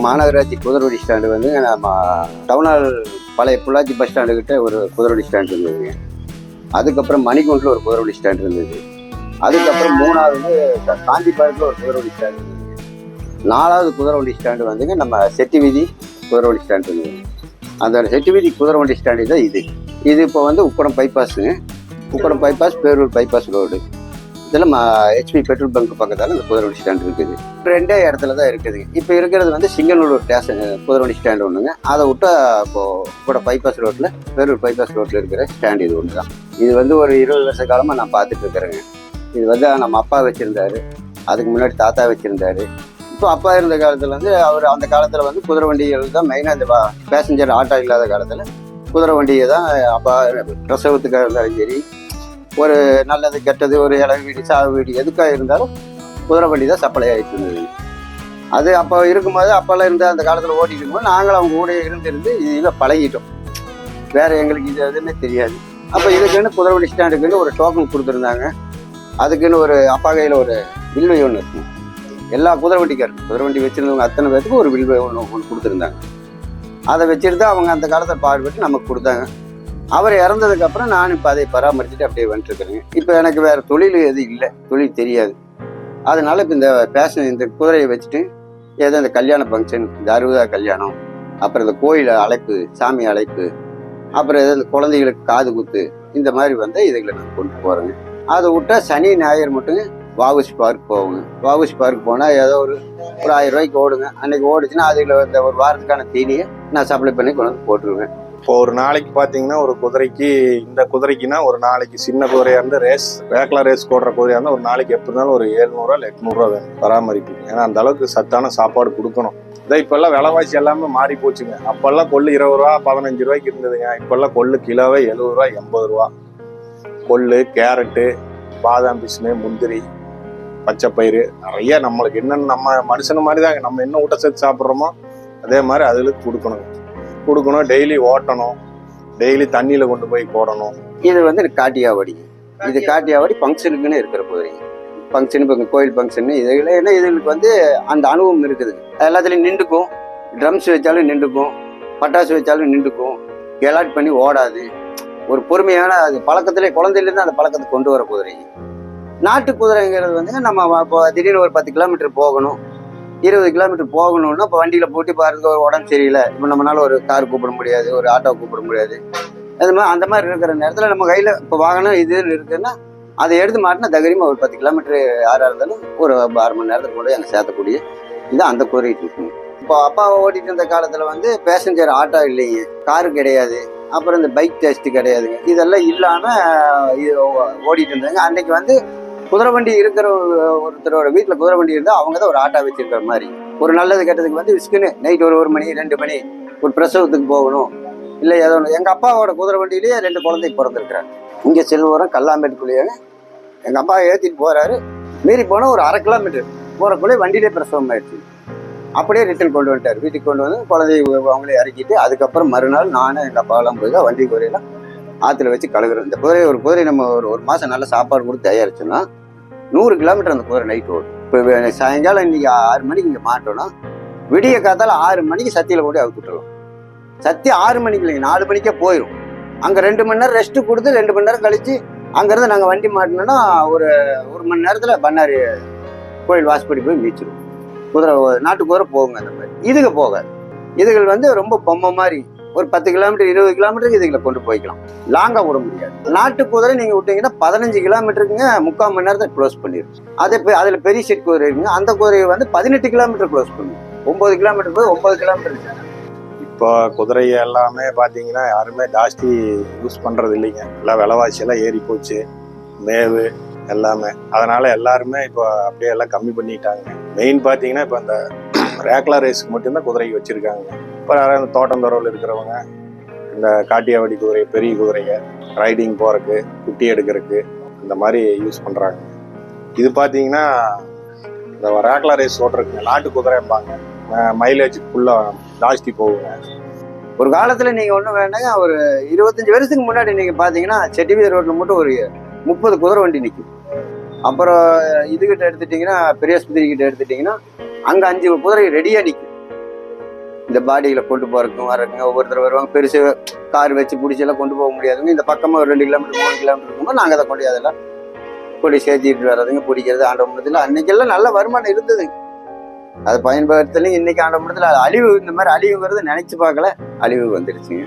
மாநகராட்சி குதிரவண்டி ஸ்டாண்டு வந்து நம்ம டவுனால் பழைய பொள்ளாச்சி பஸ் ஸ்டாண்டு கிட்ட ஒரு குதிரவண்டி ஸ்டாண்ட் இருந்ததுங்க. அதுக்கப்புறம் மணிகுண்டில் ஒரு குதிரவண்டி ஸ்டாண்ட் இருந்தது. அதுக்கப்புறம் மூணாவது காந்தி பார்க்கில் ஒரு குதிரவண்டி ஸ்டாண்ட் இருந்தது. நாலாவது குதிரவண்டி ஸ்டாண்டு வந்துங்க நம்ம செட்டி வீதி குதிரவண்டி ஸ்டாண்ட் இருந்தது. அந்த செட்டி வீதி குதிரவண்டி ஸ்டாண்டு தான் இது. இது இப்போ வந்து உக்கடம் பைபாஸுங்க. Ukkadam bypass Perur bypass road. இதில் ஹெச்பி பெட்ரோல் பங்க் பக்கத்தால் இந்த குதிரவண்டி ஸ்டாண்ட் இருக்குது. ரெண்டே இடத்துல தான் இருக்குதுங்க. இப்போ இருக்கிறது வந்து சிங்கநல்லூர் ஸ்டேஷன் குதிரவண்டி ஸ்டாண்டு ஒன்றுங்க. அதை விட்டா இப்போது கூட பைபாஸ் ரோட்டில் பேரூர் பைபாஸ் ரோட்டில் இருக்கிற ஸ்டாண்டு இது ஒன்று தான். இது வந்து ஒரு 20 வருஷ காலமாக நான் பார்த்துட்டு இருக்கிறேங்க. இது வந்து நம்ம அப்பா வச்சுருந்தாரு, அதுக்கு முன்னாடி தாத்தா வச்சுருந்தாரு. இப்போ அப்பா இருந்த காலத்தில் வந்து அவர் அந்த காலத்தில் வந்து குதிரை வண்டிகள் தான் மெயினாக இந்த பேசஞ்சர் ஆட்டோ இல்லாத காலத்தில் குதிரை வண்டியை தான் அப்பா பிரசவத்துக்காக இருந்தாலும் சரி, ஒரு நல்லது கெட்டது, ஒரு இளவு வீடு சாவு வீடு எதுக்காக இருந்தாலும் குதிரை வண்டி தான் சப்ளை ஆகிட்டு இருந்தது. அது அப்போ இருக்கும்போது அப்போல்லாம் இருந்து அந்த காலத்தில் ஓட்டிட்டு இருக்கும்போது நாங்களும் அவங்க கூட இருந்து இதில் பழகிட்டோம். வேறு எங்களுக்கு இது எதுவுமே தெரியாது. அப்போ இதுக்குன்னு குதிரை வண்டி ஸ்டாண்டுக்குன்னு ஒரு டோக்கன் கொடுத்துருந்தாங்க. அதுக்குன்னு ஒரு அப்பா கையில் ஒரு வில்வை ஒன்று இருக்கும். எல்லா குதிரை வண்டி வச்சுருந்தவங்க அத்தனை பேருக்கு ஒரு வில்வை ஒன்று கொடுத்துருந்தாங்க. அதை வச்சுட்டு அவங்க அந்த காலத்தில் பாடுபட்டு நமக்கு கொடுத்தாங்க. அவர் இறந்ததுக்கப்புறம் நான் இப்போ அதை பராமரிச்சுட்டு அப்படியே வந்துட்டுருக்குறேங்க. இப்போ எனக்கு வேறு தொழில் எதுவும் இல்லை, தொழில் தெரியாது. அதனால இப்போ இந்த குதிரையை வச்சுட்டு ஏதோ இந்த கல்யாண ஃபங்க்ஷன், இந்த 60ஆவது கல்யாணம், அப்புறம் இந்த கோயில் அழைப்பு, சாமி அழைப்பு, அப்புறம் ஏதோ இந்த குழந்தைகளுக்கு காது குத்து, இந்த மாதிரி வந்து இதுகளை நான் கொண்டு போகிறேங்க. அதை விட்டால் சனி ஞாயிறு மட்டும் வாவுசி பார்க் போவோங்க. வாவுசி பார்க் போனால் ஏதோ ஒரு 1000 ரூபாய்க்கு ஓடுங்க. அன்றைக்கி ஓடுச்சுன்னா அதில் இந்த ஒரு வாரத்துக்கான தீனியை நான் சப்ளை பண்ணி கொண்டு வந்து போட்டுருவேன். இப்போ ஒரு நாளைக்கு பார்த்தீங்கன்னா ஒரு குதிரைக்கு, இந்த குதிரைக்குன்னா ஒரு நாளைக்கு சின்ன குதிரையாக இருந்து ரேக்லா ரேஸ் போடுற குதிரையாக இருந்தால் ஒரு நாளைக்கு எப்படி இருந்தாலும் ஒரு 700 இல்லை 800 வேணும் பராமரிப்பு. ஏன்னா அந்த அளவுக்கு சத்தான சாப்பாடு கொடுக்கணும். இதான் இப்போல்லாம் விலைவாசி எல்லாமே மாறி போச்சுங்க. அப்போல்லாம் கொள்ளு 20 ரூபா 15 ரூபாய்க்கு இருந்ததுங்க. இப்போல்லாம் கொள்ளு கிலோவே 70 ரூபா 80 ரூபா. கொள்ளு, கேரட்டு, பாதாம் பிஸ்னு, முந்திரி, பச்சைப்பயிறு, நிறைய நம்மளுக்கு என்னென்ன நம்ம மனுஷன மாதிரி தாங்க. நம்ம என்ன ஊட்டச்சத்து சாப்பிட்றோமோ அதே மாதிரி அதுக்கு கொடுக்கணும். டெய்லி ஓட்டணும், டெய்லி தண்ணியில் கொண்டு போய் போடணும். இது வந்து காட்டியாவடி. இது காட்டியாவடி ஃபங்க்ஷனுக்குன்னு இருக்கிற போதுங்க. ஃபங்க்ஷன் இப்போ கோயில் ஃபங்க்ஷனு இதில் என்ன இதுகளுக்கு வந்து அந்த அனுபவம் இருக்குது. எல்லாத்துலேயும் நின்றுக்கும், ட்ரம்ஸ் வச்சாலும் நின்றுக்கும், பட்டாசு வச்சாலும் நின்றுக்கும், கெலாட் பண்ணி ஓடாது. ஒரு பொறுமையான அது பழக்கத்திலே குழந்தையிலேருந்து அந்த பழக்கத்தை கொண்டு வர குதிரைங்க. நாட்டு குதிரைங்கிறது வந்து நம்ம இப்போ திடீர்னு ஒரு 10 கிலோமீட்டர் போகணும், 20 கிலோமீட்டர் போகணும்னா இப்போ வண்டியில் போட்டு பாருங்க, ஒரு உடம்பு சரியில்லை, இப்போ நம்மளால ஒரு கார் கூப்பிட முடியாது, ஒரு ஆட்டோ கூப்பிட முடியாது. அது மாதிரி அந்த மாதிரி இருக்கிற நேரத்தில் நம்ம கையில் இப்போ வாகனம் இதுன்னு இருக்குதுன்னா அதை எடுத்து மாட்டினா தைரியமாக ஒரு 10 கிலோமீட்டர் யாராக இருந்தாலும் ஒரு 6 மணி நேரத்தில் கூட அங்கே சேர்த்தக்கூடிய இது அந்த குதிரைக்கு இருக்குங்க. இப்போ அப்பா ஓட்டிகிட்டு இருந்த காலத்தில் வந்து பேசஞ்சர் ஆட்டோ இல்லைங்க, காரு கிடையாது, அப்புறம் இந்த பைக் டெஸ்ட்டு கிடையாதுங்க. இதெல்லாம் இல்லாமல் ஓடிட்டு இருந்தாங்க. அன்றைக்கி வந்து குதிரை வண்டி இருக்கிற ஒருத்தரோட வீட்டில் குதிரை வண்டி இருந்தால் அவங்க தான் ஒரு ஆட்டோ வச்சிருக்கிற மாதிரி. ஒரு நல்லது கெட்டதுக்கு வந்து விஸ்குன்னு நைட் ஒரு 1 மணி 2 மணி ஒரு பிரசவத்துக்கு போகணும், இல்லை ஏதோ ஒன்று. எங்கள் அப்பாவோட குதிரை வண்டியிலேயே 2 குழந்தை பிறந்திருக்கிறாங்க. இங்கே செல்வரம் கல்லாம்பேட்டுக்குள்ளேயே எங்கள் அப்பா ஏற்றிட்டு போகிறாரு. மீறி போனால் ஒரு 1/2 கிலோமீட்டர் போகிறக்குள்ளே வண்டியிலே பிரசவம் ஆயிடுச்சு. அப்படியே ரிட்டர்ன் கொண்டு வந்துட்டார். வீட்டுக்கு கொண்டு வந்து குழந்தைய அவங்களே இறக்கிட்டு அதுக்கப்புறம் மறுநாள் நானும் எங்கள் அப்பாவெல்லாம் போய் தான் வண்டி குதிரையெல்லாம் ஆற்றுல வச்சு கழுகுறோம். இந்த குதிரை நம்ம ஒரு மாதம் நல்ல சாப்பாடு கொடுத்து தயாரிச்சோன்னா 100 கிலோமீட்டர் அந்த குதிரை நைட் ஓடும். இப்போ சாயங்காலம் இன்றைக்கி 6 மணிக்கு இங்கே மாட்டோன்னா விடிய காத்தால 6 மணிக்கு சத்தியில் கூட அவுத்துட்டுருவோம். சத்தி 6 மணிக்கு இல்லைங்க, 4 மணிக்கே போயிடும். அங்கே 2 மணி நேரம் ரெஸ்ட்டு கொடுத்து 2 மணி நேரம் கழித்து அங்கேருந்து நாங்கள் வண்டி மாட்டினோன்னா ஒரு 1 மணி நேரத்தில் பண்ணாரி கோயில் வாசப்படி போய் மீச்சிடும். குதிரை நாட்டு குதிரை போகுங்க. அந்த மாதிரி இதுக்கு போகாது. இதுகள் வந்து ரொம்ப பொம்மை மாதிரி ஒரு 10 கிலோமீட்டர் 20 கிலோமீட்டருக்கு இதுகளை கொண்டு போய்க்கலாம். லாங்காக விட முடியாது. நாட்டு குதிரை நீங்கள் விட்டீங்கன்னா 15 கிலோமீட்டருக்குங்க 3/4 மணி நேரத்தை க்ளோஸ் பண்ணிடும். அதில் பெரிய செட் குதிரை இருக்குங்க. அந்த குதிரையை வந்து 18 கிலோமீட்டர் க்ளோஸ் பண்ணும். 9 கிலோமீட்டர் போய் 9 கிலோமீட்டர். இப்போ குதிரை எல்லாமே பார்த்தீங்கன்னா யாருமே ஜாஸ்தி யூஸ் பண்ணுறது இல்லைங்க. எல்லாம் விலைவாசியெல்லாம் ஏறி போச்சு, மேவு எல்லாமே. அதனால் எல்லாருமே இப்போ அப்படியே எல்லாம் கம்மி பண்ணிட்டாங்க. மெயின் பார்த்தீங்கன்னா இப்போ அந்த ரேக்லா ரேஸுக்கு மட்டும்தான் குதிரைக்கு வச்சுருக்காங்க. இப்போ யாராவது இந்த தோட்டந்தொரவில் இருக்கிறவங்க இந்த காட்டியாவடி குதிரை, பெரிய குதிரையை ரைடிங் போகிறதுக்கு, குட்டி எடுக்கிறதுக்கு இந்த மாதிரி யூஸ் பண்ணுறாங்க. இது பார்த்தீங்கன்னா இந்த ரேக்லா ரேஸ் ஓட்டுறதுக்குங்க நாட்டு குதிரைம்பாங்க. மைலேஜ் ஃபுல்லாக ஜாஸ்தி போகுங்க. ஒரு காலத்தில் நீங்கள் ஒன்றும் வேணாங்க, ஒரு 25 வருஷத்துக்கு முன்னாடி நீங்கள் பார்த்தீங்கன்னா செட்டிவீதி ரோட்டில் மட்டும் ஒரு 30 குதிரை வண்டி நிற்கும். அப்புறம் இதுகிட்ட எடுத்துட்டிங்கன்னா பெரியாஸ்பத்திரி கிட்ட எடுத்துட்டிங்கன்னா அங்கே 5 குதிரை ரெடியாக நிற்கும். இந்த பாடிகளை கொண்டு போறதுக்கும் வரக்குங்க ஒவ்வொருத்தர் வருவாங்க, பெருசு கார் வச்சு பிடிச்செல்லாம் கொண்டு போக முடியாதுங்க. இந்த பக்கமாக ஒரு 2 கிலோமீட்டர் 3 கிலோமீட்டர் இருக்கும்போது நாங்கள் அதை கொண்டு அதெல்லாம் கொண்டு சேர்த்திட்டு வர்றதுங்க, பிடிக்கிறது. ஆண்டவமரத்தில் அன்னைக்கெல்லாம் நல்ல வருமானம் இருந்தது. அதை பயன்படுத்தலையும் இன்னைக்கு ஆண்டவமரத்தில் அழிவு, இந்த மாதிரி அழிவுங்கிறது நினைச்சு பார்க்கல, அழிவு வந்துடுச்சுங்க.